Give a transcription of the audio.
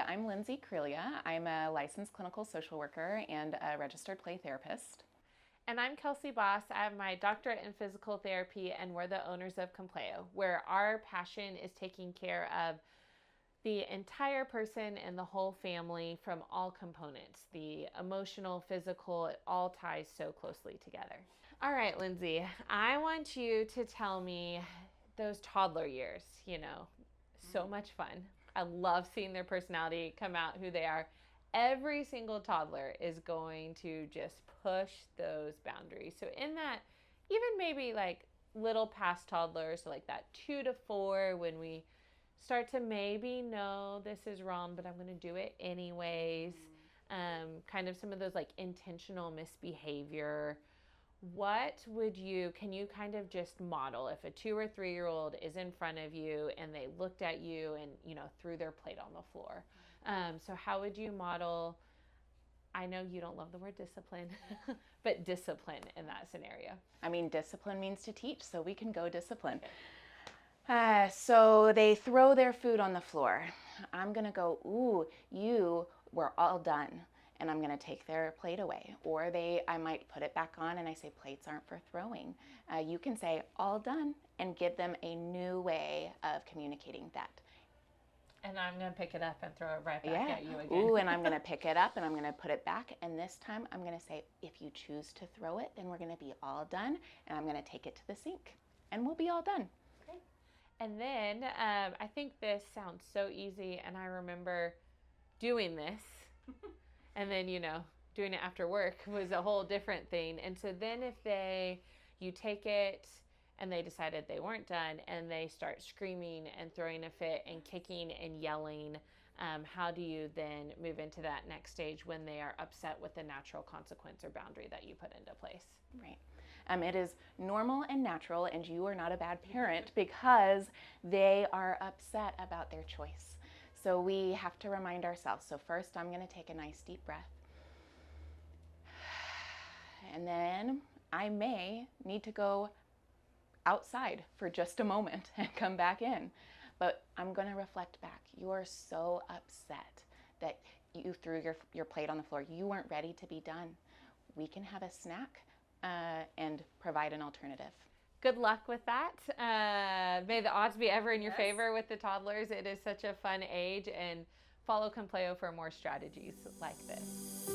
I'm Lindsay Crelia. I'm a licensed clinical social worker and a registered play therapist. And I'm Kelsey Boss. I have my doctorate in physical therapy, and we're the owners of Compleo, where our passion is taking care of the entire person and the whole family from all components. The emotional, physical, it all ties so closely together. All right, Lindsay, I want you to tell me those toddler years, so much fun. I love seeing their personality come out, who they are. Every single toddler is going to just push those boundaries. So in that, even maybe like little past toddlers, so like that 2 to 4, when we start to maybe know this is wrong, but I'm going to do it anyways. Kind of some of those like intentional misbehavior. Can you kind of just model if a 2 or 3-year-old is in front of you and they looked at you and, threw their plate on the floor? So how would you model, I know you don't love the word discipline, but discipline in that scenario? I mean, discipline means to teach, so we can go discipline. So they throw their food on the floor. I'm going to go, ooh, you were all done. And I'm going to take their plate away. Or I might put it back on and I say, plates aren't for throwing. You can say, all done, and give them a new way of communicating that. And I'm going to pick it up and throw it right back at you again. Ooh, and I'm going to pick it up and I'm going to put it back. And this time I'm going to say, if you choose to throw it, then we're going to be all done. And I'm going to take it to the sink and we'll be all done. Great. And then I think this sounds so easy. And I remember doing this. And then, doing it after work was a whole different thing. And so then you take it and they decided they weren't done and they start screaming and throwing a fit and kicking and yelling, how do you then move into that next stage when they are upset with the natural consequence or boundary that you put into place? Right. It is normal and natural, and you are not a bad parent because they are upset about their choice. So we have to remind ourselves. So first I'm going to take a nice deep breath. And then I may need to go outside for just a moment and come back in. But I'm going to reflect back. You are so upset that you threw your plate on the floor. You weren't ready to be done. We can have a snack and provide an alternative. Good luck with that. May the odds be ever in your favor with the toddlers. It is such a fun age, and follow Compleo for more strategies like this.